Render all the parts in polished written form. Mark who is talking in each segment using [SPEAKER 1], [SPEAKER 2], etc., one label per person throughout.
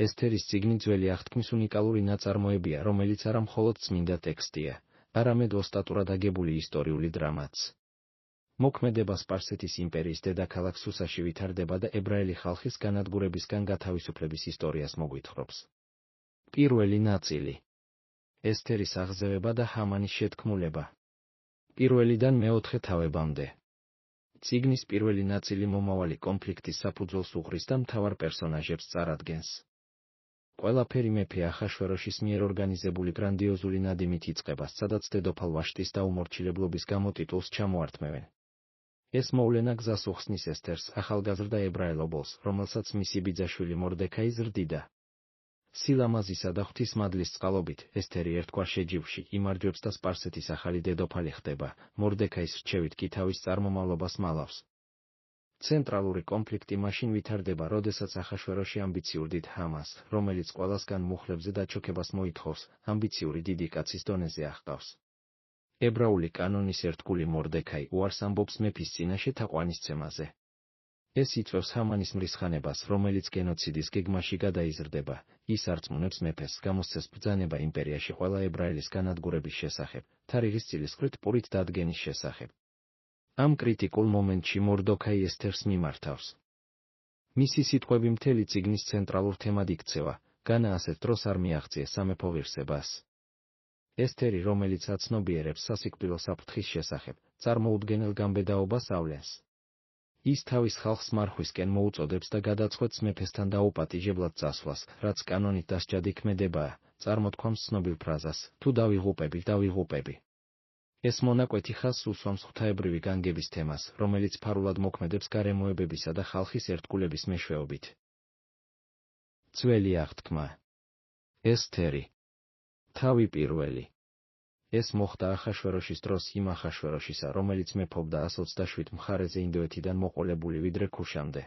[SPEAKER 1] ესთერის წიგნი ძველი აღთქმის უნიკალური ნაწარმოებია, რომელიც არა მხოლოდ წმინდა ტექსტია, არამედ ოსტატურად აგებული ისტორიული დრამაც. მოქმედება სპარსეთის იმპერიის დედაქალაქ სუსაში ვითარდება და ებრაელი ხალხის განადგურებისგან გათავისუფლების ისტორიას მოგვითხრობს. პირველი ნაწილი. ესთერის აღზევება და ჰამანის შეთქმულება. პირველიდან მეოთხე თავებამდე. წიგნის პირველი ნაწილი მომავალი კონფლიქტის საფუძველს უყრის და მთავარ პერსონაჟებს წარადგენს. ყველაფერი მეფე ახაშვეროშის მიერ ორგანიზებული გრანდიოზული ნადიმით იწყება, სადაც დედოფალ ვაშტის დაუმორჩილებლობის გამო ტიტულს ჩამოართმევენ. ეს მოვლენა გზას უხსნის ესთერს, ახალგაზრდა ებრაელ ობოლს, რომელსაც მისი ბიძაშვილი მორდექაი ზრდიდა. სილამაზისა და ღვთისმადლის წყალობით, ესთერი ერთგვარ შეჯიბრში იმარჯვებს და სპარსეთის ახალი დედოფალი ხდება, მორდექაის რჩევით კი თავის წარმომავლობას მალავს. ცენტრალური კონფლიქტი მაშინ ვითარდება, როდესაც ახაშვეროში ამბიციურ დიდ ჰამას, რომელიც ყველასგან მუხლებზე დაჩოქებას მოითხოვს, ამბიციური დიდი კაცის დონეზე აღყავს. ებრაული კანონის ერთგული მორდექაი უარს ამბობს მეფის წინაშე თაყვანისცემაზე. ეს იწვევს ჰამანის მრისხანებას, რომელიც გენოციდის გეგმაში გადაიზრდება. ის არწმუნებს მეფეს, გამოსცეს ბრძანება იმპერიაში ყველა ებრაელის განადგურების შესახებ, თარიღის წილისყრით პურით დადგენის შესახებ. ამ კრიტიკულ მომენტში მორდექაი ესთერს მიმართავს. მისი სიტყვები მთელი წიგნის ცენტრალურ თემად იქცევა, განა ასეთ დროს არ მიაღწიეს სამეფო ღირსებას. ესთერი, რომელიც აცნობიერებს სასიკვდილო საფრთხის შესახებ, წარმოუდგენელ გამბედაობას ავლენს. ის თავის ხალხს მარხვისკენ მოუწოდებს და გადაწყვეტს მეფესთან დაუპატიჟებლად წასვლას, რაც კანონით დასჯად იქმედებაა, წარმოთქვამს ცნობილ ფრაზას, თუ დავიღუპები, დავიღუპები. ეს მონაკვეთი ხაზს უსვამს ღვთაებრივი განგების თემას, რომელიც ფარულად მოქმედებს გარემოებებისა და ხალხის ერთგულების მეშვეობით. ძველი აღთქმა. ესთერი. თავი პირველი. ეს მოხდა ახაშვეროშის დროს იმ ახაშვეროშისა, რომელიც მეფობდა 127 მხარეზე ინდოეთიდან მოყოლებული ვიდრე ქუშამდე.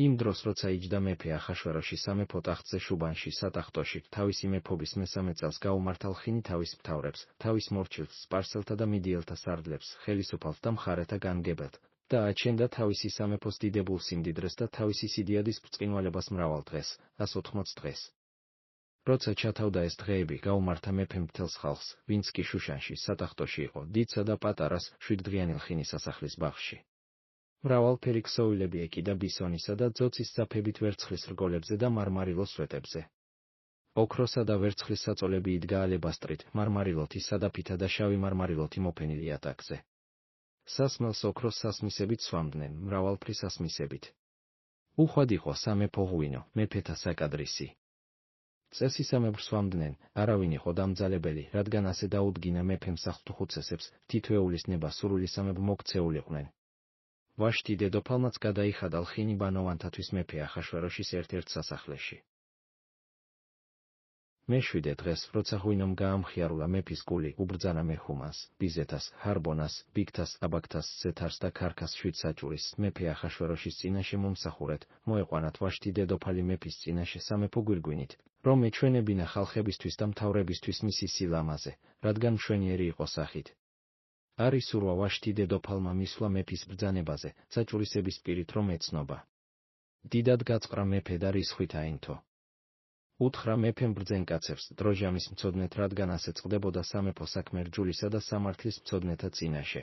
[SPEAKER 1] იმ დროს, როცა იჯდა მეფე ახაშვეროში სამეფო ტახტზე შუბანში სატახტოში, თავისი მეფობის მესამე წელს გაუმართალ ხინი თავის მთავრებს, თავის მორჩილს, სპარსელთა და მიდიელთა სარდლებს, ხელისუფალს და მხარეთა განგებელთ, და აჩენდა თავისი სამეფოს დიდებულ სიმდიდრეს და თავისი სიდიადის ბრწყინვალებას მრავალ დღეს, 180 დღეს. როცა ჩათავდა ეს დღეები, გაუმართა მეფემ მთელს ხალხს, ვინც კი შუშანში სატახტოში იყო, დიდსა და პატარას, 7დღიანი ლხინის სასახლის ბაღში. მრავალფერი ქსოვილები ეკიდა ბისონისა და ძოცის ძაფებით ვერცხლის რგოლებზე და მარმარილოს სვეტებზე. ოქროსა და ვერცხლის საწოლები იდგა ალებასტრით, მარმარილოთი სადაფითა და შავი მარმარილოთი მოფენილი იატაკზე. სასმელს ოქროს სასმისებით სვამდნენ, მრავალფრი სასმისებით. უხვად იყო სამეფო ღვინო, მეფეთა საკადრისი. წესისამებრ სვამდნენ, არავინ იყო დამძალებელი, რადგან ასე დაუდგინა მეფემ სახლთუხუცესებს, თითოეულის ნება სურვილისამებრ მოქცეულიყვნენ. ვაშტი დედოფალმაც გადაიხადა ლხინი ბანოვანთათვის მეფე ახაშვეროშის ერთ-ერთ სასახლეში. მეშვიდე დღეს, როცა ღვინომ გაამხიარულა მეფის გული, უბრძანა მეჰუმანს, ბიზეთას, ჰარბონას, ბიგთას, აბაგთას, ზეთარს და ქარქას 7 საჭურის, მეფე ახაშვეროშის წინაშე მომსახურეთ, მოეყვანათ ვაშტი დედოფალი მეფის წინაშე სამეფო გვირგვინით, რომ ეჩვენებინა ხალხებისთვის და მთავრებისთვის მისი სილამაზე, რადგან მშვენიერი იყო სახით. არის სურვა ვაშტი დედოფალმა მისვლა მეფის ბრძანებაზე, საჭურისების პირით რომ ეცნობა. დიდად გაწყრა მეფე და რისხვით აინთო. უთხრა მეფემ ბრძენკაცებს, დროჟამის მცოდნეთ, რადგან ასე წყდებოდა სამეფო საქმე რჯულისა და სამართლის მცოდნეთა წინაშე.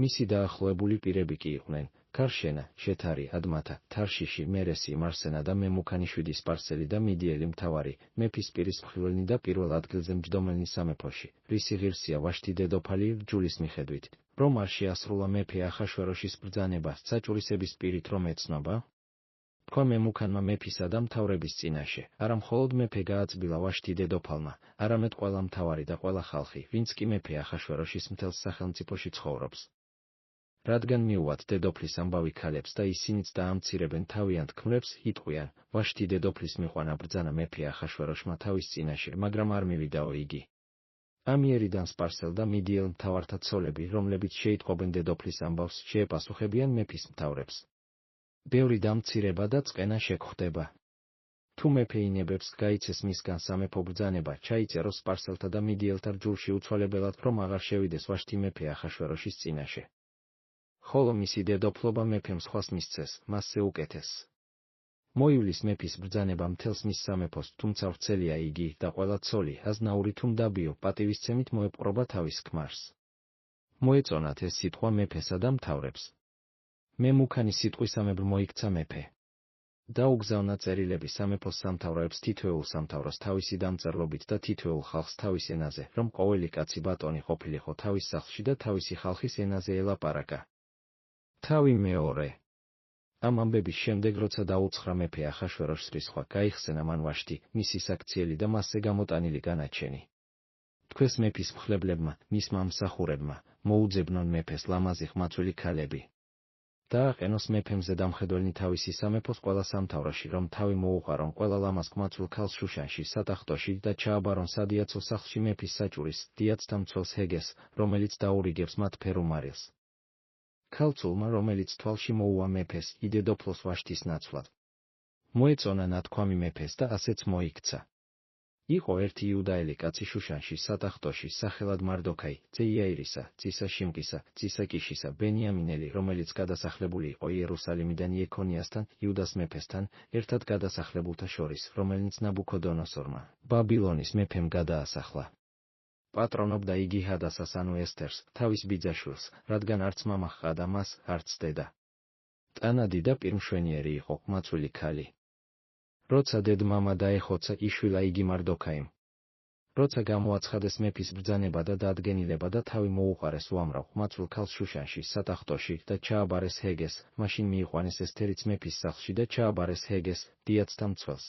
[SPEAKER 1] მისი დაახლოებული პირები კი იყვნენ, ქარშენა, შეთარი, ადმათა, თარშიში, მერესი, მარსენა და მემუქანიშვილი სპარსელი და მიდიელი მთავარი, მეფის პირის მხილველნი და პირველ ადგილზე მჯდომელნი სამეფოში, რისი ღირსია ვაშტი დედოფალი რჯულის მიხედვით, რომ არ შეასრულა მეფე ახაშვეროშის ბრძანება, საჭურისების პირით რომ ეცნობა. თქვა მემუქანმა მეფისა და მთავრების წინაშე, არა მხოლოდ მეფე გააწბილა ვაშტი დედოფალმა, არამედ ყველა მთავარი და ყველა ხალხი, ვინც კი მეფე ახაშვეროშის მთელს სახელმწიფოში ცხოვრობს. რადგან მიუვათ დედოფლის ამბავი ქალებს და ისინიც დაამცირებენ თავიანთ ქმრებს, იტყვიან, ვაშტი დედოფლის მიყვანა ბრძანა მეფე ახაშვეროშმა თავის წინაშე, მაგრამ არ მივიდაო იგი. ამიერიდან სპარსელ და მიდიელ მთავართა ცოლები, რომლებიც შეიტყობენ დედოფლის ამბავს, შეეპასუხებიან მეფის მთავრებს. ბევრი დამცირება და წყენა შეგხვდება. თუ მეფე ინებებს გაიცეს მისგან სამეფო ბრძანება, ჩაიწეროს სპარსელთა და მიდიელთა რჯულში უცვალებელად, რომ აღარ შევიდეს ვაშტი მეფე ახაშვეროშის წინაშე. ხოლო მისი დედოფლობა მეფემ სხვას მისცეს, მასზე უკეთეს. მოივლის მეფის ბრძანება მთელს მის სამეფოს, თუმცა ვრცელია იგი და ყველა ცოლი, აზნაური თუ მდაბიო, პატივისცემით მოეპყრობა თავის ქმარს. მოეწონათ ეს სიტყვა მეფესა და მთავრებს. მე მუქანი სიტყვისამებრ მოიქცა მეფე. დაუგზავნა წერილები სამეფოს სამთავროებს თითოეულ სამთავროს თავისი დამწერლობით და თითოეულ ხალხს თავის ენაზე, რომ ყოველი კაცი ბატონი ყოფილიყო თავის სახლში და თავისი ხალხის ენაზე ელაპარაკა. თავი მეორე. ამ ამბების შემდეგ, როცა დაუცხრა მეფე ახაშვეროშს რისხვა, გაიხსენა მან ვაშტი, მისი საქციელი და მასზე გამოტანილი განაჩენი. თქვეს მეფის მხლებლებმა, მისმა მსახურებმა, მოუძებნონ მეფეს ლამაზი ხმაწვილი ქალები. დააყენოს მეფემზე დამხედველნი თავისი სამეფოს ყველა სამთავროში, რომ თავი მოუყარონ ყველა ლამაზ ხმაწვილ ქალს შუშანში, სატახტოში და ჩააბარონ სადიაცო სახლში მეფის საჭურის, დიაცთა მცველს ჰეგეს, რომელიც დაურიგებს მათ ფერუმარილს. ქალწულმა, რომელიც თვალში მოუვა მეფეს, იდედოფლოს ვაშტის ნაცვლად. მოეწონა ნათქვამი მეფეს და ასეც მოიქცა. იყო ერთი იუდაელი კაცი შუშანში, სატახტოში, სახელად მარდოქაი, ძე იაირისა, ძისა შიმკისა, ძისა კიშისა, ბენიამინელი, რომელიც გადასახლებული იყო იერუსალიმიდან იექონიასთან, იუდას მეფესთან, ერთად გადასახლებულთა შორის, რომელიც ნაბუქოდონოსორმა, ბაბილონის მეფემ გადაასახლა. პატრონობდა იგი ჰადასას ანუ ესთერს, თავის ბიძაშვილს, რადგან არც მამა ჰყავდა მას, არც დედა. ტანადი და პირმშვენიერი იყო, ხმაწვილი ქალი. როცა დედ-მამა დაეხოცა, იშვილა იგი მარდოქაიმ. როცა გამოაცხადეს მეფის ბრძანება და დადგენილება და თავი მოუყარეს უამრავ ხმაწვილ ქალს შუშანში, სატახტოში და ჩააბარეს ჰეგეს, მაშინ მიიყვანეს ესთერიც მეფის სახლში და ჩააბარეს ჰეგეს, დიაცთა მცველს.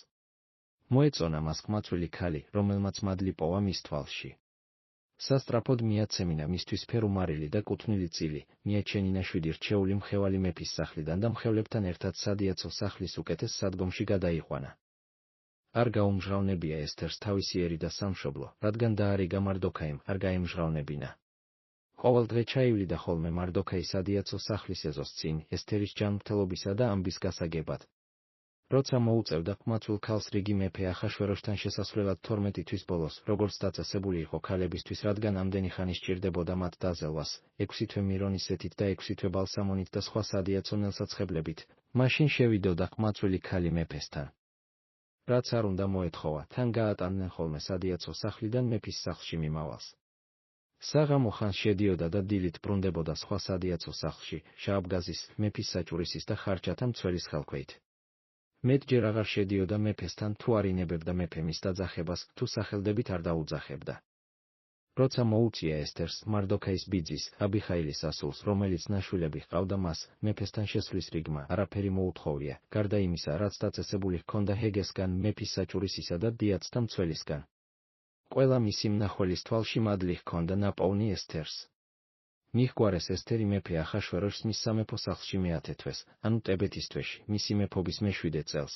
[SPEAKER 1] მოეწონა მას ხმაწვილი ქალი, რომელმაც მადლი პოვა მის თვალში. სასტრაფოდ მიაცემინა მისთვის ფერუმარილი და კუთვნილი წილი, მიაჩენინა 7 რჩეული მხევალი მეფის სახლიდან და მხევლებთან ერთად სადიაცო სახლის უკეთეს სადგომში გადაიყვანა. არ გაუმჟღავნებია ესთერს თავისიერი და სამშობლო, რადგან დაარიგა მარდოქაიმ, არ გაემჟღავნებინა. ყოველ დღე ჩაივლიდა ხოლმე მარდოქაი სადიაცო სახლის ეზოს წინ, ესთერის ჯანმრთელობისა და ამბის გასაგებად. როცა მოუწევდა ხმაწვილ ქალს რიგი მეფე ახაშვეროშთან შესასვლელად 12 თვის ბოლოს, როგორც დაწესებული იყო ქალებისთვის, რადგან ამდენი ხანი სჭირდებოდა მათ დაზელვას, 6 თვე მირონის ზეთით და 6 თვე ბალსამონით და სხვა სადიაცო ნელსაცხებლებით, მაშინ შევიდოდა ხმაწვილი ქალი მეფესთან. რაც არ უნდა მოეთხოვა, თან გაატანდნენ ხოლმე სადიაცო სახლიდან მეფის სახლში მიმავალს. საღამო ხანს შედიოდა და დილით ბრუნდებოდა სხვა სადიაცო სახლში, შააბგაზის, მეფის საჭურისის და ხარჯათა მცველის ხელქვეით. მეტჯერ აღარ შედიოდა მეფესთან, თუ არ ინებებდა მეფე მის დაძახებას, თუ სახელდებით არ დაუძახებდა. როცა მოუწია ესთერს, მარდოქაის ბიძის, აბიხაილის ასულს, რომელიც ნაშვილები ჰყავდა მას, მეფესთან შესვლის რიგმა, არაფერი მოუთხოვია, გარდა იმისა, რაც დაწესებული ჰქონდა ჰეგესგან, მეფის საჭურისისა და დიაცთა მცველისგან. ყველა მისი მნახველის თვალში მადლი ჰქონდა ნაპოვნი ესთერს. მიჰგვარეს ესთერი მეფე ახაშვეროშს მის სამეფო სახლში მე-10 თვეს, ანუ ტებეთის თვეში, მისი მეფობის მე-7 წელს.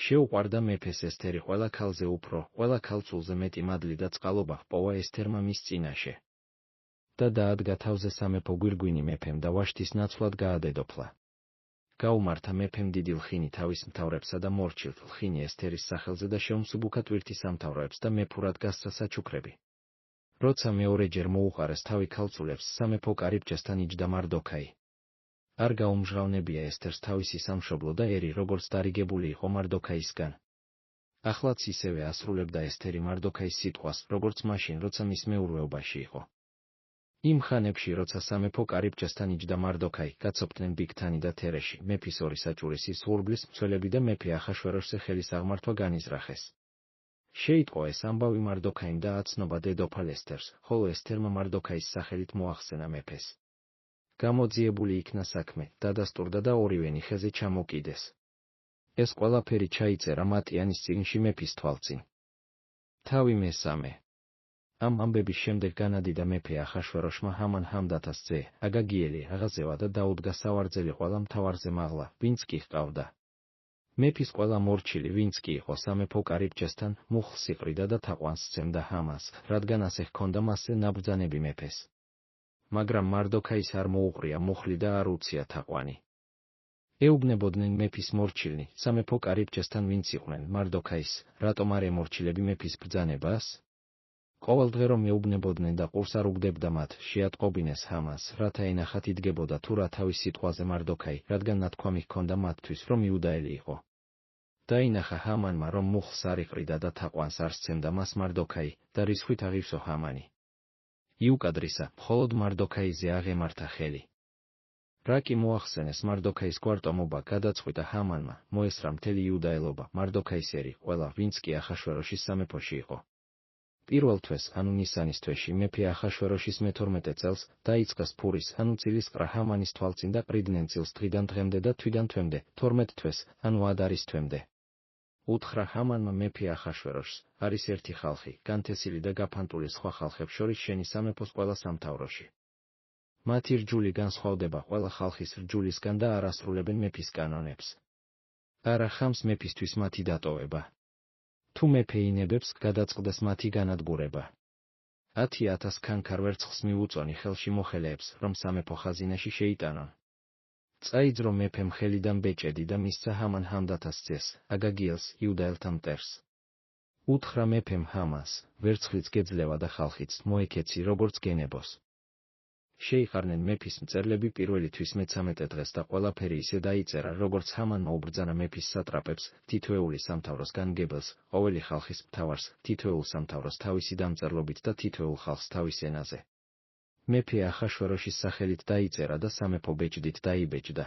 [SPEAKER 1] შეუყვარდა მეფეს ესთერი ყველა ქალზე უფრო, ყველა ქალწულზე მეტი მადლი და წყალობა ჰპოვა ესთერმა მის წინაშე. და დაადგა თავზე სამეფო გვირგვინი მეფემ და ვაშტის ნაცვლად გაადედოფლა. გაუმართა მეფემ დიდი ლხინი თავის მთავრებსა და მორჩილ ლხინი ესთერის სახელზე და შეუმსუბუქა ტვირთი სამთავროებს და მეფურად გასცა საჩუქრები. როცა მეორეჯერ მოუყარეს თავი ქალწულებს, სამეფო კარიბჭესთან იჯდა მარდოქაი. არ გაუმჟღავნებია ესთერს თავისი სამშობლო და ერი, როგორც დარიგებული იყო მარდოქაისგან. ახლაც ისევე ასრულებდა ესთერი მარდოქაის სიტყვას, როგორც მაშინ, როცა მის მეურვეობაში იყო. იმ ხანებში, როცა სამეფო კარიბჭესთან იჯდა მარდოქაი, გაცოფდნენ ბიგთანი და თერეში, მეფის ორი საჭურისი, სულბლის მცველები და მეფე ახაშვეროშზე ხელის აღმართვა განიზრახეს. შეიტყო ეს ამბავი მარდოქაიმ და აცნობა დედოფალ ესთერს, ხოლო ესთერმა მარდოქაის სახელით მოახსენა მეფეს. გამოძიებული იქნა საქმე, დადასტურდა და ორივენი ხეზე ჩამოკიდეს. ეს ყველაფერი ჩაიწერა მატიანის წიგნში მეფის თვალწინ. თავი მესამე. ამ ამბების შემდეგ განადიდა მეფე ახაშვეროშმა ჰამან ჰამდათას ძე, აგაგიელი აღაზევა და დაუდგა სავარძელი ყველა მთავარზე მაღლა, ვინც კი ჰყავდა. მეფის ყველა მორჩილი, ვინც კი იყო სამეფო კარიბჭესთან, მუხლს იყრიდა და თაყვანს სცემდა ჰამანს, რადგან ასე ჰქონდა მასზე ნაბრძანები მეფეს. მაგრამ მარდოქაის არ მოუყრია მუხლი და არ უცია თაყვანი. ეუბნებოდნენ მეფის მორჩილნი, სამეფო კარიბჭესთან ვინც იყვნენ მარდოქაის, რატომ არ ემორჩილები მეფის ბრძანებას? ყოველ დღე რომ ეუბნებოდნენ და ყურს არ უგდებდა მათ, შეატყობინეს ჰამანს, რათა ენახათ იდგებოდა თუ რა თავის სიტყვაზე მარდოქაი, რადგან ნათქვამი ჰქონდა მათთვის, რომ იუდაელი იყო. დაინახა ჰამანმა, რომ მუხლს არ იყრიდა და თაყვანს არ სცემდა მას მარდოქაი და რისხვით აღივსო ჰამანი. იუკადრისა, მხოლოდ მარდოქაიზე აღემართა ხელი. რა კი მოახსენეს მარდოქაის გვარტომობა გადაწყვიტა ჰამანმა, მოესრა მთელი იუდაელობა, მარდოქაის ერი, ყველა, ვინც კი ახაშვეროშის სამეფოში იყო. პირველ თვეს, ანუ ნისანის თვეში, მეფე ახაშვეროშის მე-12 წელს დაიწყეს ფურის, ანუ წილისყრა ჰამანის თვალწინ და ყრიდნენ წილს დღიდან დღემდე და თვიდან თვემდე, 12 თვეს, ანუ ადარის თვემდე. უთხრა ჰამანმა მეფე ახაშვეროშს, არის ერთი ხალხი, განთესილი და გაფანტული სხვა ხალხებს შორის შენი სამეფოს ყველა სამთავროში. მათი რჯული განსხვავდება ყველა ხალხის რჯულისგან და არ ასრულებენ მეფის კანონებს. არა ხამს მეფისთვის მათი დატოვება. თუ მეფე ინებებს, გადაწყდეს მათი განადგურება. 10,000 ქანქარ ვერცხლს მიუწონი ხელში მოხელეებს, რომ სამეფო ხაზინაში შეიტანონ. წაიძრო მეფემ ხელიდან ბეჭედი და მისცა ჰამან ჰამდათას ძეს, აგაგიელს, იუდაელთა მტერს. უთხრა მეფემ ჰამანს, ვერცხლიც გეძლევა და ხალხიც, მოექეცი როგორც გენებოს. შეიყარნენ მეფის მწერლები პირველი თვის მე-13 დღეს და ყველაფერი ისე დაიწერა, როგორც ჰამანმა უბრძანა მეფის სატრაპებს, თითოეული სამთავროს განგებელს, ყოველი ხალხის მთავარს, თითოეულ სამთავროს თავისი დამწერლობით და თითოეულ ხალხს თავის ენაზე. მეფე ახაშვეროშის სახელით დაიწერა და სამეფო ბეჭდით დაიბეჭდა.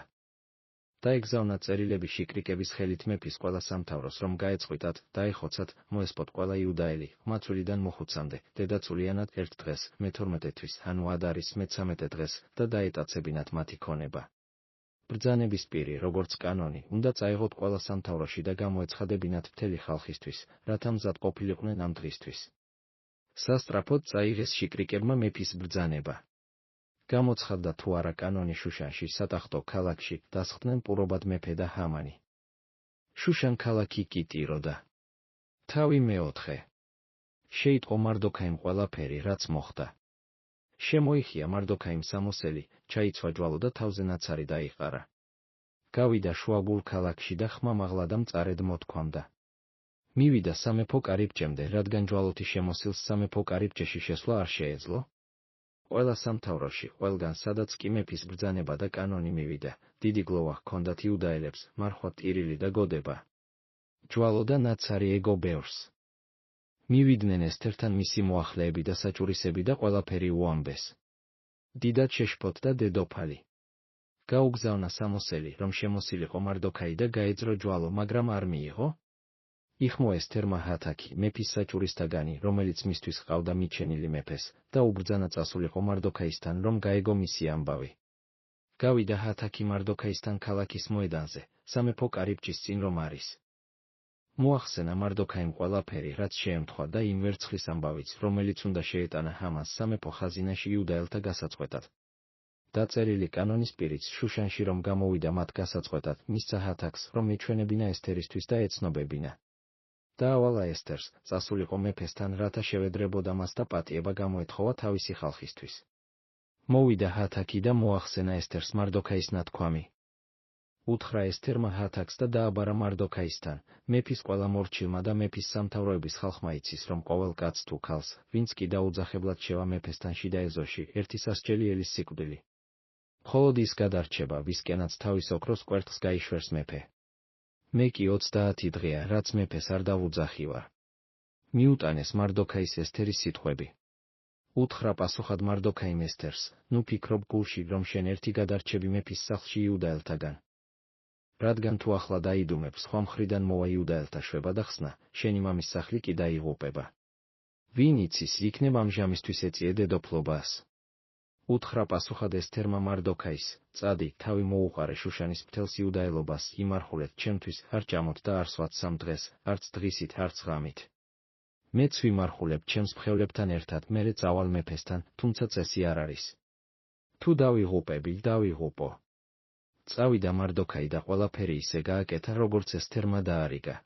[SPEAKER 1] დაეგზავნა წერილები შიკრიკების ხელით მეფის ყველა სამთავროს, რომ გაეწყვიტათ, დაეხოცათ, მოესპოთ ყველა იუდაელი, ხმაცულიდან მოხუცამდე, დედაცულიანად ერთ დღეს, მე-12 თვის, ანუ ადარის მე-13 დღეს და დაეტაცებინათ მათი ქონება. ბრძანების პირი, როგორც კანონი, უნდა წაეღოთ ყველა სამთავროში და გამოეცხადებინათ მთელი ხალხისთვის, რათა მზად ყოფილიყვნენ ამ დღისთვის. სასტრაფოდ წაიღეს შიკრიკებმა მეფის ბრძანება. გამოცხადდა თუ არა კანონი შუშანში, სატახტო ქალაქში, დასხდნენ პურობად მეფე და ჰამანი. შუშან ქალაქი კი ტიროდა. თავი მე-4. შეიტყო მარდოქაიმ ყველაფერი, რაც მოხდა. შემოიხია მარდოქაიმ სამოსელი, ჩაიცვა ჯვალო და თავზე ნაცარი დაიყარა. გავიდა შუაგულ ქალაქში და ხმამაღლა და მწარედ მოთქვამდა. მივიდა სამეფო კარიბჭემდე, რადგან ჯვალოთი შემოსილს სამეფო კარიბჭეში შესვლა არ შეეძლო. ყველა სამთავროში, ყველგან სადაც კი მეფის ბრძანება და კანონი მივიდა, დიდი გლოვა ჰქონდათ იუდაელებს, მარხვა ტირილი და გოდება. ჯვალო და ნაცარი ეგო ბევრს. მივიდნენ ესთერთან მისი მოახლეები და საჭურისები და ყველაფერი უამბეს. დიდად შეშფოთდა დედოფალი. გაუგზავნა სამოსელი, რომ შემოსილიყო მარდოქაი და გაეძრო ჯვალო, მაგრამ არ მიიღო. იხმო ესთერმა ჰათაქი, მეფის საჭურისთაგანი, რომელიც მისთვის ჰყავდა მიჩენილი მეფეს, და უბრძანა წასულიყო მარდოქაისთან, რომ გაეგო მისი ამბავი. გავიდა ჰათაქი მარდოქაისთან ქალაქის მოედანზე, სამეფო კარიბჭის წინ რომ არის. მოახსენა მარდოქაიმ ყველაფერი, რაც შეემთხვა და იმ ვერცხლის ამბავიც, რომელიც უნდა შეეტანა ჰამანს სამეფო ხაზინაში იუდაელთა გასაწყვეტად. დაწერილი კანონის პირიც შუშანში რომ გამოვიდა მათ გასაწყვეტად, მისცა ჰათაქს, რომ ეჩვენებინა ესთერისთვის და ეცნობებინა. დაავალა ესთერს, წასულიყო მეფესთან, რათა შევედრებოდა მას და პატიება გამოეთხოვა თავისი ხალხისთვის. მოვიდა ჰათაკი და მოახსენა ესთერს მარდოქაის ნათქვამი. უთხრა ესთერმა ჰათაკს და დააბარა მარდოქაისთან, მეფის ყველა მორჩილმა და მეფის სამთავროების ხალხმა იცის, რომ ყოველ კაცს თუ ქალს, ვინც კი დაუძახებლად შევა მეფესთან შიდა ეზოში, ერთი სასჯელი ელის სიკვდილი. მხოლოდ ის გადარჩება, ვისკენაც თავის ოქროს კვერთხს გაიშვერს მეფე. მე კი 30 დღეა, რაც მეფეს არ დავუძახივარ. მიუტანეს მარდოქაის ესთერის სიტყვები. უთხრა პასუხად მარდოქაიმ ესთერს, ნუ ფიქრობ გულში, რომ შენ ერთი გადარჩები მეფის სახლში იუდაელთაგან. რადგან თუ ახლა დაიდუმებ, სხვა მხრიდან მოვა იუდაელთა შვება და ხსნა, შენი მამის სახლი კი დაიღუპება. ვინ იცის, იქნებ ამჟამისთვის ეწიე დედოფლობას. უთხრა პასუხად ესთერმა მარდოქაის, წადი, თავი მოუყარე შუშანის მთელს იუდაელობას, იმარხულეთ ჩემთვის, არ ჭამოთ და არ სვათ 3 დღეს, არც დღისით, არც ღამით. მეც ვიმარხულებ ჩემს მხევლებთან ერთად, მერე წავალ მეფესთან, თუმცა წესი არ არის. თუ დავიღუპები, დავიღუპო. წავიდა მარდოქაი და ყველაფერი ისე გააკეთა, როგორც ესთერმა დაარიგა.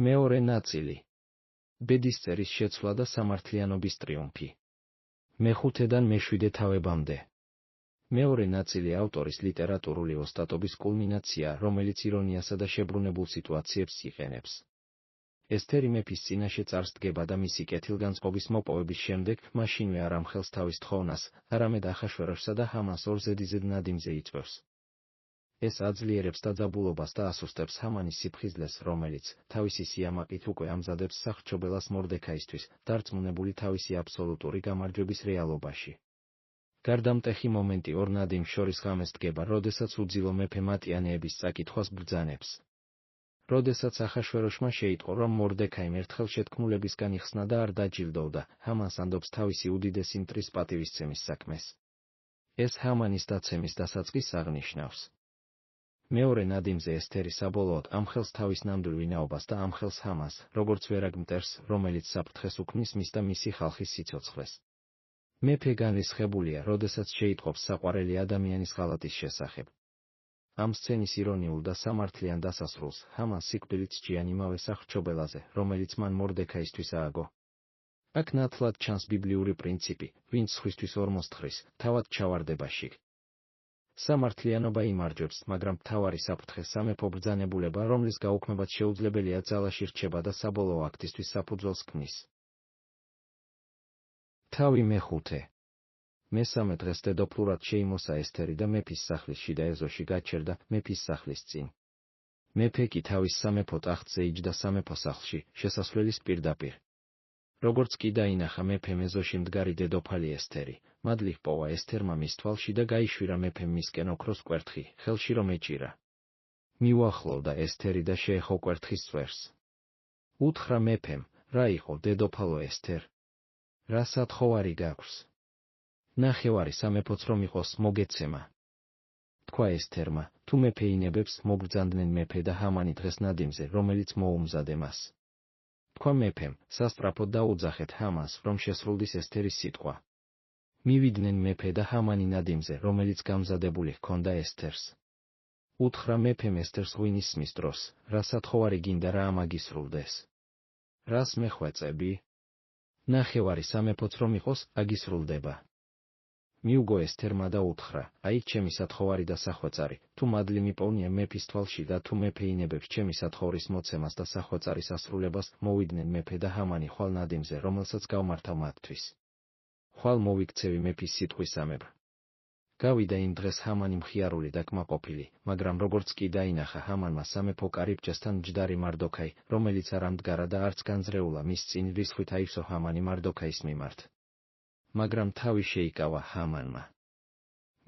[SPEAKER 1] მეორე ნაწილი. ბედისწერის შეცვლა და სამართლიანობის ტრიუმფი. მე-5-დან მე-7 თავებამდე. მეორე ნაწილი ავტორის ლიტერატურული ოსტატობის კულმინაცია, რომელიც ირონიასა და შებრუნებულ სიტუაციებს იყენებს. ესთერი მეფის წინაშე წარს დგება და მისი კეთილგანწყობის მოპოვების შემდეგ მაშინვე არ ამხელს თავის თხოვნას, არამედ ახაშვეროშსა და ჰამანს ორ ზედიზედ ნადიმზე იწვევს. ეს აძლიერებს დაძაბულობას და ასუსტებს ჰამანის სიფხიზლეს, რომელიც თავისი სიამაყით უკვე ამზადებს სახრჩობელას მორდექაისთვის, დარწმუნებული თავისი აბსოლუტური გამარჯვების რეალობაში. გარდამტეხი მომენტი ორ ნადიმს შორის ღამეს დგება, როდესაც უძილო მეფე მატიანეების წაკითხვას ბრძანებს. როდესაც ახაშვეროშმა შეიტყო, რომ მორდექაიმ ერთხელ შეთქმულებისგან იხსნა და არ დაჯილდოვდა, ჰამანს ანდობს თავისი უდიდესი მტრის პატივისცემის საქმეს. ეს ჰამანის დაცემის დასაწყისს აღნიშნავს. მეორე ნადიმზე ესთერი საბოლოოდ ამხელს თავის ნამდვილ ვინაობას და ამხელს ჰამანს, როგორც ვერაგ მტერს, რომელიც საფრთხეს უქმნის მის და მისი ხალხის სიცოცხლეს. მეფე განრისხებულია, როდესაც შეიტყობს საყვარელი ადამიანის ღალატის შესახებ. ამ სცენის ირონიულ და სამართლიან დასასრულს ჰამანს სიკვდილით სჯიან იმავე სახრჩობელაზე, რომელიც მან მორდექაისთვის ააგო. აქ ნათლად ჩანს ბიბლიური პრინციპი, ვინც სხვისთვის ორმოს თხრის, თავად ჩავარდება შიგ. სამართლიანობა იმარჯვებს, მაგრამ მთავარი საფრთხე სამეფო ბრძანებულება, რომლის გაუქმებაც შეუძლებელია ძალაში რჩება და საბოლოო აქტისთვის საფუძველს ქმნის. თავი მეხუთე. მესამე დღეს დედოფლურად შეიმოსა ესთერი და მეფის სახლის შიდა ეზოში გაჩერდა, მეფის სახლის წინ. მეფე კი თავის სამეფო ტახტზე იჯდა სამეფო სახლში, შესასვლელის პირდაპირ. როგორც კი დაინახა მეფემ ეზოში მდგარი დედოფალი ესთერი, მადლი ჰპოვა ესთერმა მის თვალში და გაიშვირა მეფემ მისკენ ოქროს კვერთხი, ხელში რომ ეჭირა. მიუახლოვდა ესთერი და შეეხო კვერთხის წვერს. უთხრა მეფემ, რა იყო დედოფალო ესთერ? რა სათხოვარი გაქვს? ნახევარი სამეფოც რომ იყოს მოგეცემა. თქვა ესთერმა, თუ მეფე ინებებს, მოგბრძანდნენ მეფე და ჰამანი დღეს ნადიმზე, რომელიც მოუმზადე მას. თქვა მეფემ, სასწრაფოდ დაუძახეთ ჰამანს, რომ შესრულდეს ესთერის სიტყვა. მივიდნენ მეფე და ჰამანი ნადიმზე, რომელიც გამზადებული ჰქონდა ესთერს. უთხრა მეფემ ესთერს ღვინისმის დროს, რა სათხოვარი გინდა რა ამაგისრულდეს? რას მეხვეწები? ნახევარი სამეფოც რომ იყოს, აგისრულდება. მიუგო ესთერმა და უთხრა, აი ჩემი სათხოვარი და სახვეწარი, თუ მადლი მიპოვნია მეფის თვალში და თუ მეფე ინებებს ჩემი სათხოვრის მოცემას და სახვეწარის ასრულებას, მოვიდნენ მეფე და ჰამანი ხვალ ნადიმზე, რომელსაც გავმართავ მათთვის. ხვალ მოვიქცევი მეფის სიტყვისამებრ. გავიდა იმ დღეს ჰამანი მხიარული და კმაყოფილი, მაგრამ როგორც კი დაინახა ჰამანმა სამეფო კარიბჭესთან მჯდარი მარდოქაი, რომელიც არ ამდგარა და არც განძრეულა მის წინ, რისხვით აივსო ჰამანი მარდოქაის მიმართ. მაგრამ თავი შეიკავა ჰამანმა.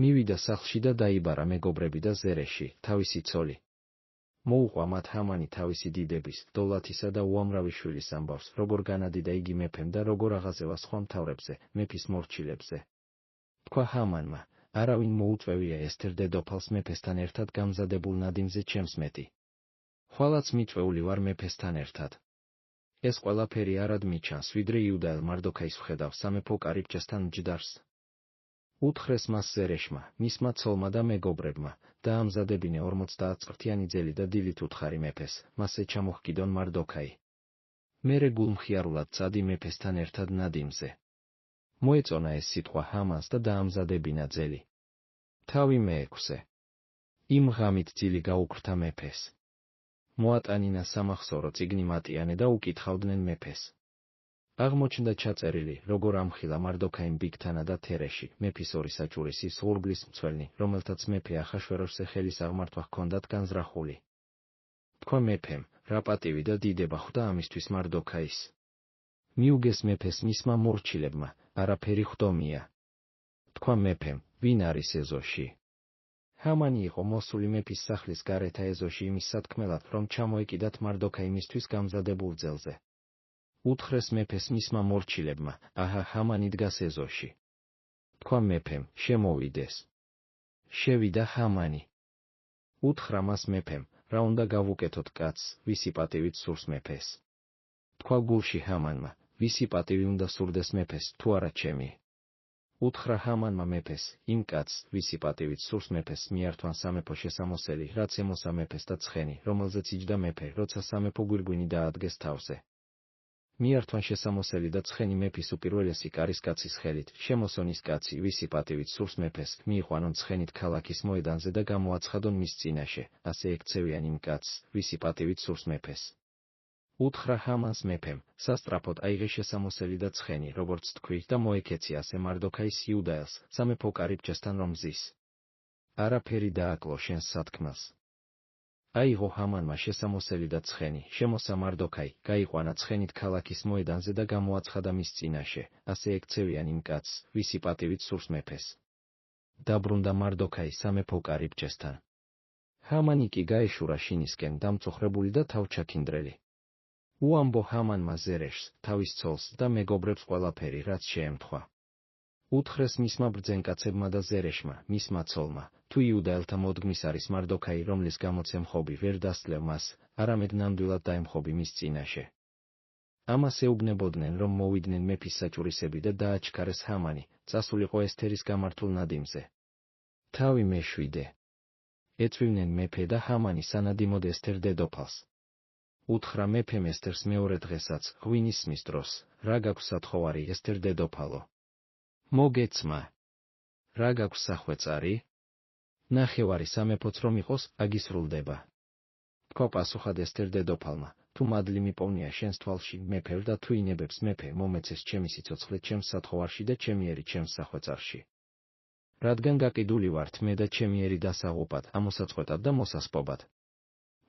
[SPEAKER 1] მივიდა სახლში და დაიბარა მეგობრები და ზერეში, თავისი ცოლი. მოუყვა მათ ჰამანი თავისი დიდების, დოლათისა და უამრავი შვილის ამბავს, როგორ განადიდა იგი მეფემ და როგორ აღაზევა სხვა მთავრებზე, მეფის მორჩილებზე. თქვა ჰამანმა, არავინ მოუწვევია ესთერ დედოფალს მეფესთან ერთად გამზადებულ ნადიმზე ჩემს მეტი. ხვალაც მიწვეული ვარ მეფესთან ერთად. ეს ყველაფერი არად მიჩანს, ვიდრე იუდაელ მარდოქაის ვხედავ სამეფო კარიბჭესთან მჯდარს. უთხრეს მას ზერეშმა, მისმა ცოლმა და მეგობრებმა, დაამზადებინე 50 წრთიანი ძელი და დილით უთხარი მეფეს, მასე ჩამოჰკიდონ მარდოქაი. მერე გულმხიარულად წადი მეფესთან ერთად ნადიმზე. მოეწონა ეს სიტყვა ჰამანს და დაამზადებინა ძელი. თავი მეექვსე. იმ ღამით ძილი გაუქრთა მეფეს. მოატანინა სამახსოვრო წიგნი მატიანე და უკითხავდნენ მეფეს. აღმოჩნდა ჩაწერილი, როგორ ამხილა მარდოქაიმ ბიგთანა და თერეში, მეფის ორი საჭურისი სულბლის მცველნი, რომელთაც მეფე ახაშვეროშზე ხელის აღმართვა ჰქონდათ განზრახული. თქვა მეფემ, რა პატივი და დიდება ხვდა ამისთვის მარდოქაის. მიუგეს მეფეს მისმა მორჩილებმა, არაფერი ხვდომია. თქვა მეფემ, ვინ არის ეზოში? ჰამანი იყო მოსული მეფის სახლის გარეთა ეზოში იმის სათქმელად, რომ ჩამოეკიდათ მარდოქაი მისთვის გამზადებულ ძელზე. უთხრეს მეფეს მისმა მორჩილებმა, აჰა ჰამანი დგას ეზოში. თქვა მეფემ, შემოვიდეს. შევიდა ჰამანი. უთხრა მას მეფემ, რა უნდა გავუკეთოთ კაცს, ვისი პატივით სურს მეფეს? თქვა გულში ჰამანმა, ვისი პატივი უნდა სურდეს მეფეს, თუ არა ჩემი? უთხრა ჰამანმა მეფეს, იმ კაცს, ვისი პატივით სურს მეფეს, მიართვან სამეფო შესამოსელი, რაც ემოსა მეფეს და ცხენი, რომელზეც იჯდა მეფე, როცა სამეფო გვირგვინი დაადგეს თავზე. მიართვან შესამოსელი და ცხენი მეფის უპირველესი კარისკაცის ხელით, შემოსონის კაცი, ვისი პატივით სურს მეფეს, მიიყვანონ ცხენით ქალაქის მოედანზე და გამოაცხადონ მის წინაშე, ასე ექცევიან იმ კაცს, ვისი პატივით სურს მეფეს. უთხრა ჰამანს მეფემ, სასწრაფოდ აიღე შესამოსელი და ცხენი, როგორც თქვი, და მოექეცი ასე მარდოქაის იუდაელს, სამეფო კარიბჭესთან რომ მზის. არაფერი დააკლო შენს სათქმელს. აიღო ჰამანმა შესამოსელი და ცხენი, შემოსა მარდოქაი, გაიყვანა ცხენით ქალაქის მოედანზე და გამოაცხადა მის წინაშე, ასე ექცევიან იმ კაცს, ვისი პატივით სურს მეფეს. დაბრუნდა მარდოქაი სამეფო კარიბჭესთან. ჰამანი კი გაეშურა შინისკენ დამწუხრებული და თავჩაქინდრელი. უამბო ჰამანმა ზერეშს, თავის ცოლს და მეგობრებს ყველაფერი, რაც შეემთხვა. უთხრეს მისმა ბრძენკაცებმა და ზერეშმა, მისმა ცოლმა, თუ იუდაელთა მოდგმის არის მარდოქაი, რომლის გამოც ემხობი ვერ დასძლევ მას, არამედ ნამდვილად დაემხობი მის წინაშე. ამას ეუბნებოდნენ, რომ მოვიდნენ მეფის საჭურისები და დააჩქარეს ჰამანი, წასულიყო ესთერის გამართულ ნადიმზე. თავი მეშვიდე. ეწვივნენ მეფე და ჰამანი სანადიმოდ ესთერ დედოფალს. უთხრა მეფემ ესთერს მეორე დღესაც, ღვინის სმის დროს, რა გაქვს სათხოვარი ესთერ დედოფალო? მოგეცმა. რა გაქვს სახვეწარი? ნახევარი სამეფოც რომ იყოს, აგისრულდება. თქვა პასუხად ესთერ დედოფალმა, თუ მადლი მიპოვნია შენს თვალში, მეფევ და თუ ინებებს მეფე, მომეცეს ჩემი სიცოცხლე ჩემს სათხოვარში და ჩემი ერი ჩემს სახვეწარში. რადგან გაყიდული ვართ მე და ჩემი ერი დასაღუპად, ამოსაწყვეტად და მოსასპობად.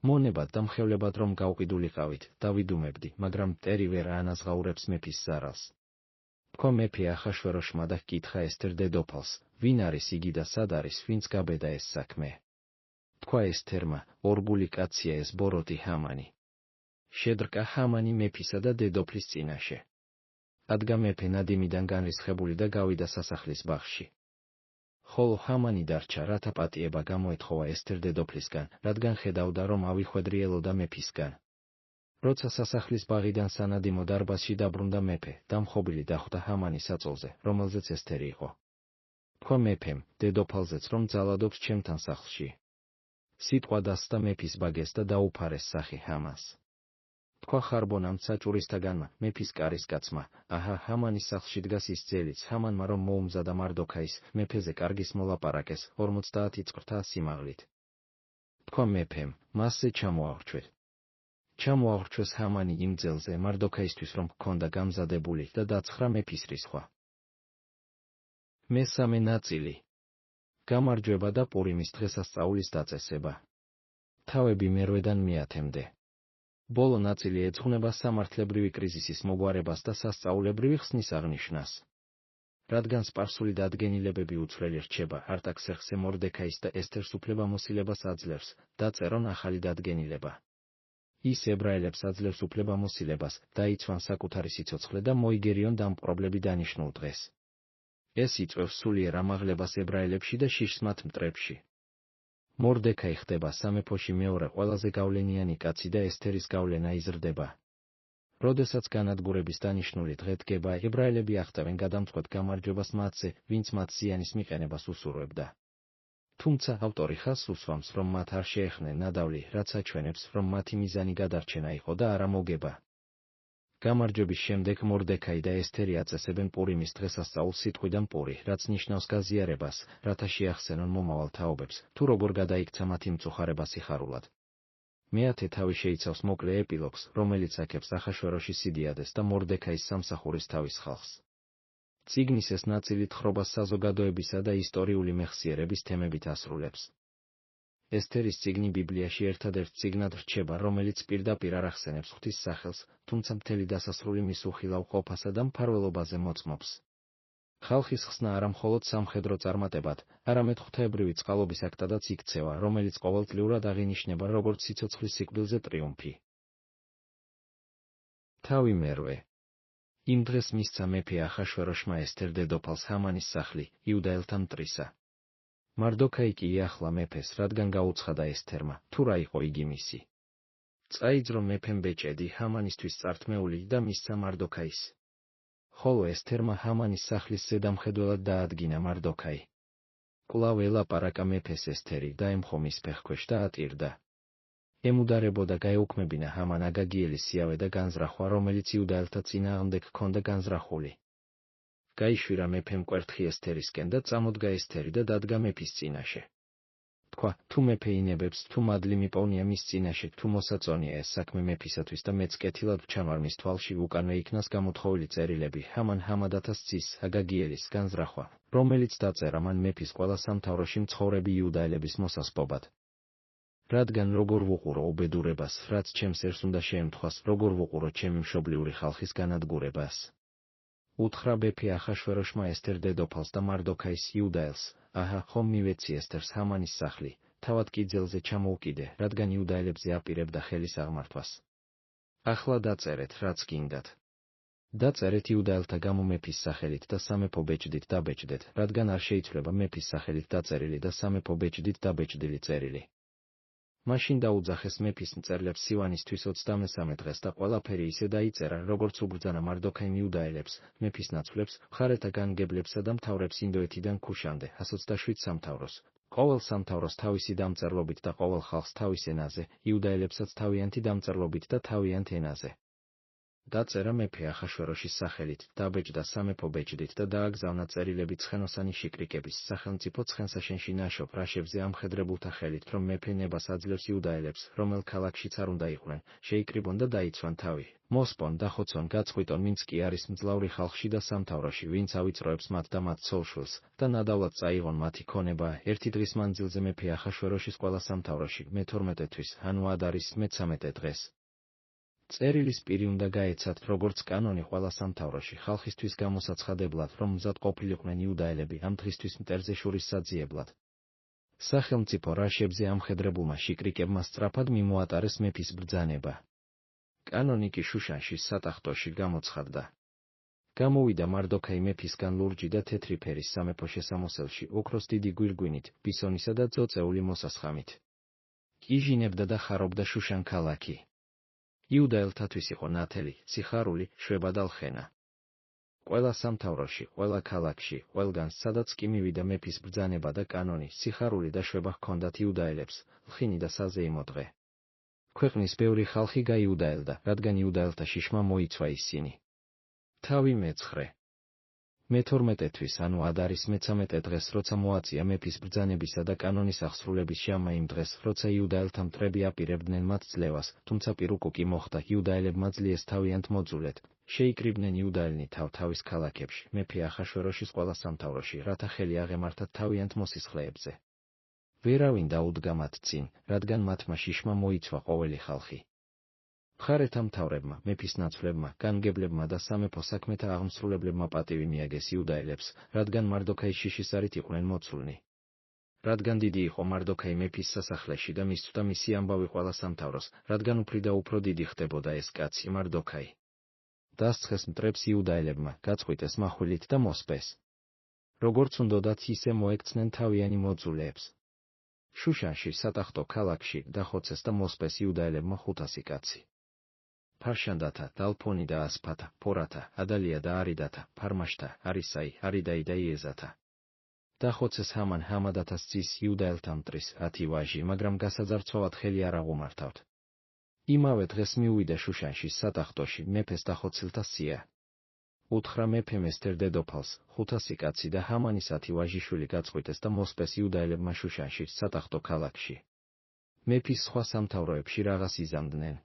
[SPEAKER 1] მონებად და მხევლებად რომ გავყიდულიყავით, დავიდუმებდი, მაგრამ მტერი ვერ აანაზღაურებს მეფის ზარალს. თქვა მეფე ახაშვეროშმა და ჰკითხა ესთერ დედოფალს, ვინ არის იგი და სად არის, ვინც გაბედა ეს საქმე. თქვა ესთერმა, ორგული კაცია ეს ბოროტი ჰამანი. შედრკა ჰამანი მეფისა და დედოფლის წინაშე. ადგა მეფე ნადიმიდან განრისხებული და გავიდა სასახლის ბაღში. ხოლო ჰამანი დარჩა, რათა პატიება გამოეთხოვა ესთერ დედოფლისგან, რადგან ხედავდა, რომ ავიხვედრიელოდა მეფისგან. როცა სასახლის ბაღიდან სანადიმო დარბაზში დაბრუნდა მეფე, დამხობილი დახვდა ჰამანის აწოლზე, რომელზეც ესთერი იყო. თქვა მეფემ, დედოფალზეც, რომ ძალადობს ჩემთან სახლში. სიტყვა დასცდა მეფის ბაგეს და დაუფარეს სახე ჰამანს. თქვა ხარბონამ საჭურისთაგანმა, მეფის კარისკაცმა, აჰა ჰამანის სახლში დგას ის ძელიც, ჰამანმა რომ მოუმზადა მარდოქაის, მეფეზე კარგის მოლაპარაკეს, 50 წყრთა სიმაღლით. თქვა მეფემ, მასზე ჩამოავრჩვეთ. ჩამოავრჩვეს ჰამანი იმ ძელზე მარდოქაისთვის, რომ ჰქონდა გამზადებული და დაცხრა მეფის რისხვა. მესამე ნაწილი. გამარჯვება და პურიმის დღესასწაულის დაწესება. თავები მერვედან მეათემდე. ბოლო ნაწილი ეძღვნება სამართლებრივი კრიზისის მოგვარებას და სასწაულებრივი ხსნის აღნიშვნას. რადგან სპარსული დადგენილებები უცვლელი რჩება, არტაქსერქსე მორდექაის და ესთერს უფლებამოსილებას აძლევს, დაწერონ ახალი დადგენილება. ის ებრაელებს აძლევს უფლებამოსილებას, დაიცვან საკუთარი სიცოცხლე და მოიგერიონ დამპყრობლები დანიშნულ დღეს. ეს იწვევს სულიერ ამაღლებას ებრაელებში და შიშს მათ მტრებში. მორდექაი ხდება სამეფოში მეორე ყველაზე გავლენიანი კაცი და ესთერის გავლენა იზრდება. როდესაც განადგურების დანიშნული დღე დგება, ებრაელები ახტევენ გადამწყვეტ გამარჯვებას მათზე, ვინც მათ ზიანის მიყენებას უსურვებდა. თუმცა ავტორი ხაზს უსვამს, რომ მათ არ შეეხნენ ნადავლი, რაც აჩვენებს, რომ მათი მიზანი გადარჩენა იყო და არა მოგება. გამარჯვების შემდეგ მორდექაი და ესთერი აწესებენ პურიმის დღესასწაულს სიტყვიდან პური, რაც ნიშნავს გაზიარებას, რათა შეახსენონ მომავალ თაობებს, თუ როგორ გადაიქცა მათი მწუხარება სიხარულად. მეათე თავი შეიცავს მოკლე ეპილოგს, რომელიც აქებს ახაშვეროშის სიდიადეს და მორდექაის სამსახურის თავის ხალხს. წიგნის ეს ნაწილი თხრობას საზოგადოებისა და ისტორიული მეხსიერების თემებით ასრულებს. ესთერის წიგნი ბიბლიაში ერთადერთ წიგნად რჩება, რომელიც პირდაპირ არ ახსენებს ღვთის სახელს, თუმცა მთელი დასასრული მის უხილავ ყოფასა და მფარველობაზე მოწმობს. ხალხის ხსნა არა მხოლოდ სამხედრო წარმატებად, არამედ ღვთაებრივი წყალობის აქტადაც იქცევა, რომელიც ყოველწლიურად აღინიშნება როგორც სიცოცხლის სიკვდილზე ტრიუმფი. თავი მერვე. იმ დღეს მისცა მეფე ახაშვეროშმა ესთერ დედოფალს ჰამანის სახლი, იუდაელთა მტრისა. მარდოქაი კი იახლა მეფეს, რადგან გაუცხადა ესთერმა, თუ რა იყო იგი მისი. წაიძრო მეფემ ბეჭედი ჰამანისთვის წართმეული და მისცა მარდოქაის. ხოლო ესთერმა ჰამანის სახლის ზედამხედველად დაადგინა მარდოქაი. კვლავ ელაპარაკა მეფეს ესთერი და ემხო მის ფეხქვეშ და ატირდა. ემუდარებოდა გაეუქმებინა ჰამან აგაგიელის სიავე და განზრახვა, რომელიც იუდაელთა წინააღმდეგ ჰქონდა განზრახული. გაიშვირა მეფემ კვერთხი ესთერისკენ და წამოდგა ესთერი და დადგა მეფის წინაშე. თქვა, თუ მეფე ინებებს, თუ მადლი მიპოვნია მის წინაშე, თუ მოსაწონია ეს საქმე მეფისათვის და მეც კეთილად ვჩამარ მის თვალში, უკანვე იქნას გამოთხოვილი წერილები ჰამან ჰამადათას ძის, აგაგიელის განზრახვა, რომელიც დაწერა მან მეფის ყველა სამთავროში მცხოვრები იუდაელების მოსასპობად. რადგან როგორ ვუყურო უბედურებას, რაც ჩემს ერს უნდა შეემთხვას, როგორ ვუყურო ჩემი მშობლიური ხალხის განადგურებას. უთხრა მეფე ახაშვეროშმა ესთერ დედოფალს და მარდოქაის იუდაელს, აჰა, ხომ მივეცი ესთერს ჰამანის სახლი, თავად კი ძელზე ჩამოუკიდე, რადგან იუდაელებზე აპირებდა ხელის აღმართვას. ახლა დაწერეთ, რაც გინდათ. დაწერეთ იუდაელთა გამო მეფის სახელით და სამეფო ბეჭდით დაბეჭდეთ, რადგან არ შეიცვლება მეფის სახელით დაწერილი და სამეფო ბეჭდით დაბეჭდილი წერილი. მაშინ დაუძახეს მეფის მწერლებს სივანისთვის 23 დღეს და ყველაფერი ისე დაიწერა, როგორც უბრძანა მარდოქაიმ იუდაელებს, მეფის ნაცვლებს, მხარეთა განგებლებსა და მთავრებს ინდოეთიდან ქუშამდე 127 სამთავროს, ყოველ სამთავროს თავისი დამწერლობით და ყოველ ხალხს თავის ენაზე, იუდაელებსაც თავიანთი დამწერლობით და თავიანთ ენაზე. დაწერა მეფე ახაშვეროშის სახელით, დაბეჭდა სამეფო ბეჭდით და დააგზავნა წერილები ცხენოსანი შიკრიკების სახელმწიფო ცხენსაშენში ნაშობ რაშებზე ამხედრებულთა ხელით, რომ მეფე ნებას აძლევს იუდაელებს, რომელ ქალაქშიც არ უნდა იყვნენ, შეიკრიბონ და დაიცვან თავი, მოსპონ, დახოცონ, გაწყვიტონ, ვინც კი არის მძლავრი ხალხში და სამთავროში, ვინც ავიწროებს მათ და მათ ცოლ-შვილს, და ნადავლად წაიღონ მათი ქონება. ერთი დღის მანძილზე მეფე ახაშვეროშის ყველა სამთავროში, მე-12 თვის, ანუ ადარის მე-13 დღეს. წერილის პირი უნდა გაეცათ, როგორც კანონი ყველა სამთავროში, ხალხისთვის გამოსაცხადებლად, რომ მზად ყოფილიყვნენ იუდაელები ამ დღისთვის მტერზე შურის საძიებლად. სახელმწიფო რაშებზე ამხედრებულმა შიკრიკებმა სწრაფად მიმოატარეს მეფის ბრძანება. კანონი კი შუშანში სატახტოში გამოცხადდა. გამოვიდა მარდოქაი მეფისგან ლურჯი და თეთრი ფერის სამეფო შესამოსელში, ოქროს დიდი გვირგვინით, ბისონისა და წოწეული მოსასხამით. იჟინებდა და ხარობდა შუშან ქალაქი. იუდაელთათვის იყო ნათელი, სიხარული, შვება და ლხენა. ყველა სამთავროში, ყველა ქალაქში, ყველგან, სადაც კი მივიდა მეფის ბრძანება და კანონი, სიხარული და შვება ჰქონდათ იუდაელებს, ლხინი და საზეიმო დღე. ქვეყნის ბევრი ხალხი გაიუდაელდა, რადგან იუდაელთა შიშმა მოიცვა ისინი. თავი მე-9. მე-12 თვის, ანუ ადარის მე-13 დღეს, როცა მოაწია მეფის ბრძანებისა და კანონის აღსრულების ჟამმა იმ დღეს, როცა იუდაელთა მტრები აპირებდნენ მათ ძლევას, თუმცა პირუკუ კი მოხდა, იუდაელებმა ძლიეს თავიანთ მოძულეთ, შეიკრიბნენ იუდაელნი თავ-თავის ქალაქებში, მეფე ახაშვეროშის ყველა სამთავროში, რათა ხელი აღემართათ თავიანთ მოსისხლეებზე. ვერავინ დაუდგა მათ წინ, რადგან მათმა შიშმა მოიცვა ყოველი ხალხი. მხარეთა მთავრებმა, მეფის ნაცვლებმა, განგებლებმა და სამეფო საქმეთა აღმსრულებლებმა პატივი მიაგეს იუდაელებს, რადგან მარდოქაის შიშისარით იყვნენ მოცულნი. რადგან დიდი იყო მარდოქაი მეფის სასახლეში და მისცდა მისი ამბავი ყველა სამთავროს, რადგან უფრო და უფრო დიდი ხდებოდა ეს კაცი მარდოქაი. დასცხეს მტრებს იუდაელებმა, გაწყვიტეს מחვილით და მოსპეს. როგორც უნდოდათ, ისე მოექცნენ თავიანი მოძულეებს. შუშანში, სატახტო ქალაქში, დახოცეს და მოსპეს იუდაელებმა 500 კაცი. ფარშანდათა, დალფონი და ასფათა, ფორათა, ადალია და არიდათა, ფარმაშთა, არისაი, არიდაი და იეზათა. დახოცეს ჰამან ჰამადათას ძის იუდაელთა მტრის 10 ვაჟი, მაგრამ გასაძარცვავად ხელი არ აღუმართავთ. იმავე დღეს მიუვიდა შუშანში სატახტოში მეფეს დახოცილთა სია. უთხრა მეფემ ესთერ დედოფალს, 500 კაცი და ჰამანის 10 ვაჟიშვილი გაწყვიტეს და მოსპეს იუდაელებმა შუშანში, სატახტო ქალაქში. მეფის სხვა სამთავროებში რაღაც იზამდნენ.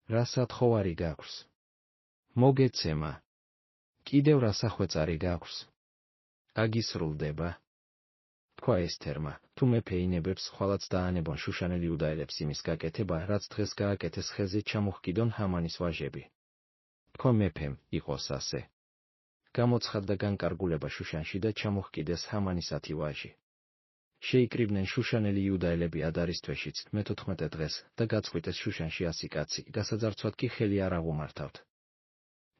[SPEAKER 1] რა სათხოვარი გაქვს? მოგეცემა. კიდევ რა სახვეწარი გაქვს? აგისრულდება. თქვა ესთერმა, თუ მეფე ინებებს, ხვალაც დაანებონ შუშანელ იუდაელებს იმის გაკეთება, რაც დღეს გააკეთეს ხეზე ჩამოჰკიდონ ჰამანის ვაჟები. თქვა მეფემ, იყოს ასე. გამოცხადდა განკარგულება შუშანში და ჩამოჰკიდეს ჰამანის 10 ვაჟი. შეიკრიბნენ შუშანელი იუდაელები ადარის თვეშიც, მე-14 დღეს, და გაწყვიტეს შუშანში 100 კაცი, გასაძარცვად კი ხელი არ აღუმართავთ.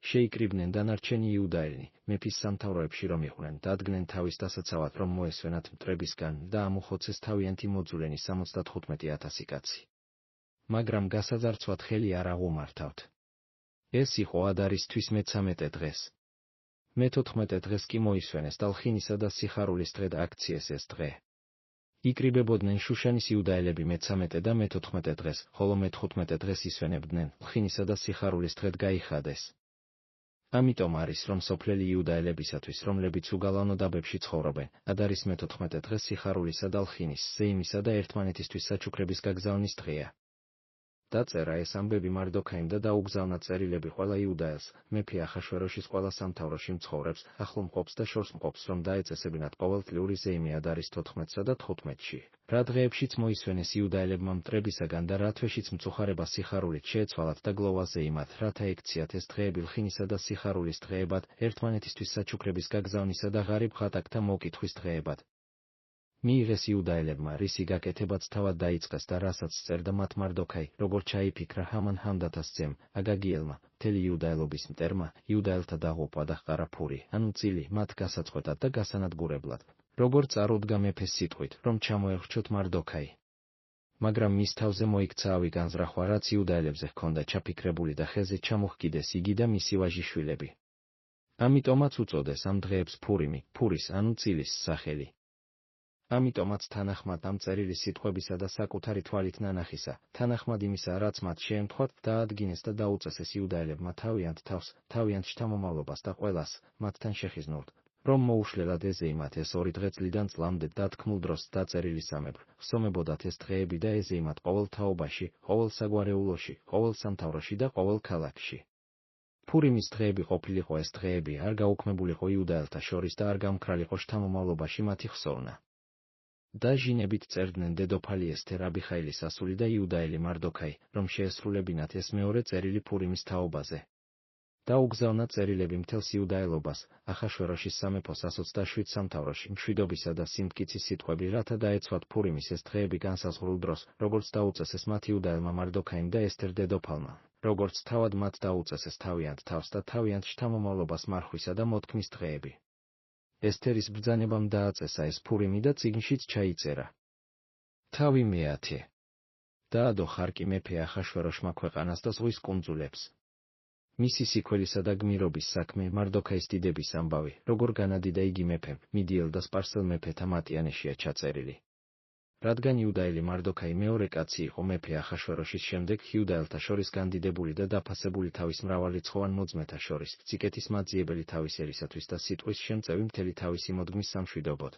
[SPEAKER 1] შეიკრიბნენ დანარჩენი იუდაელნი, მეფის სამთავროებში რომ იყვნენ, დადგნენ თავის დასაცავად, რომ მოესვენათ მტრებისგან და ამოხოცეს თავიანთი მოძულენი 75,000 კაცი. მაგრამ გასაძარცვად ხელი არ აღუმართავთ. ეს იყო ადარის თვის მე-13 დღეს. მე-14 დღეს კი მოისვენეს და ლხინისა და სიხარულის დღე და აქციეს ეს დღე. იკრიბებოდნენ შუშანის იუდაელები მე-13 და მე-14 დღეს, ხოლო მე-15 დღეს ისვენებდნენ, ლხინისა და სიხარულის დღედ გაიხადეს. ამიტომ არის, რომ სოფლელი იუდაელებისათვის, რომლებიც უგალავნო დაბებში ცხოვრობენ, ადარის მე-14 დღე სიხარულისა და ლხინის, ზეიმისა და ერთმანეთისთვის საჩუქრების გაგზავნის დღეა. დაწერა ეს ამბები მარდოქაიმ და დაუგზავნა წერილები ყველა იუდაელს, მეფე ახაშვეროშის ყველა სამთავროში მცხოვრებს, ახლომყოფს და შორსმყოფს, რომ დაეწესებინათ ყოველწლიური ზეიმი ადარის 14-სა და 15-ში, რა დღეებშიც მოისვენეს იუდაელებმა მტრებისაგან და რა თვეშიც მწუხარება სიხარულით შეეცვალათ და გლოვა ზეიმად, რათა ექციათ ეს დღეები ლხინისა და სიხარულის დღეებად, ერთმანეთისთვის საჩუქრების გაგზავნისა და ღარიბ ხატაკთა მოკითხვის დღეებად. მიიღეს იუდაელებმა, რისი გაკეთებაც თავად დაიწყეს და რასაც წერდა მათ მარდოქაი, როგორც ჩაიფიქრა ჰამან ჰამდათას ძემ, აგაგიელმა, მთელი იუდაელობის მტერმა, იუდაელთა დაღუპვა და ჰყარა ფური, ანუ წილი, მათ გასაწყვეტად და გასანადგურებლად, როგორც წარუდგა მეფეს სიტყვით, რომ ჩამოეხრჩოთ მარდოქაი. მაგრამ მის თავზე მოიქცა ავი განზრახვა, რაც იუდაელებზე ჰქონდა ჩაფიქრებული და ხეზე ჩამოჰკიდეს იგი და მისი ვაჟიშვილები. ამიტომაც უწოდეს ამ დღეებს ფურიმი, ფურის, ანუ წილის სახელი. ამიტომაც თანახმად ამ წერილის სიტყვებისა და საკუთარი თვალით ნანახისა, თანახმად იმისა, რაც მათ შეემთხვათ, დაადგინეს და დაუწესეს იუდაელებმა თავიანთ თავს, თავიანთ შთამომავლობას და ყველას, მათთან შეხიზნურთ, რომ მოუშლელად ეზეიმათ ეს 2 დღე წლიდან წლამდე დათქმულ დროს დაწერილი სამებრ, ხსომებოდათ ეს დღეები და ეზეიმათ ყოველ თაობაში, ყოველ საგვარეულოში, ყოველ სამთავროში და ყოველ ქალაქში. ფურიმის დღეები ყოფილიყო ეს დღეები, არ გაუქმებულიყო იუდაელთა შორის და არ გამქრალიყო შთამომავლობაში მათი ხსოვნა. დაჟინებით წერდნენ დედოფალი ესთერ აბიხაილის ასული და იუდაელი მარდოქაი, რომ შეესრულებინათ ეს მეორე წერილი ფურიმის თაობაზე. დაუგზავნა წერილები მთელს იუდაელობას, ახაშვეროშის სამეფოს 127 სამთავროში, მშვიდობისა და სიმტკიცის სიტყვები, რათა დაეცვათ ფურიმის ეს დღეები განსაზღვრულ დროს, როგორც დაუწესეს მათ იუდაელმა მარდოქაიმ და ესთერ დედოფალმა, როგორც თავად მათ დაუწესეს თავიანთ თავს და თავიანთ შთამომავლობას მარხვისა და მოთქმის დღეები. ესთერის ბრძანებამ დააწესა ეს ფურიმი და წიგნშიც ჩაიწერა. თავი მე-10. დაადო ხარკი მეფე ახაშვეროშმა ქვეყანას და ზღვის კუნძულებს. მისი სიკვდილისა და გმირობის საქმე, მარდოქაის დიდების ამბავი, როგორ განადიდა იგი მეფემ, მიდიელ და სპარსელ მეფეთა მატიანეშია ჩაწერილი. რადგან იუდაელი მარდოქაი მეორე კაცი იყო მეფე ახაშვეროშის შემდეგ იუდაელთა შორის განდიდებული და დაფასებული თავის მრავალრიცხოვან მოძმეთა შორის, სიკეთის მაძიებელი თავის ერისათვის და სიტყვის შემწევი მთელი თავისი მოდგმის სამშვიდობოდ.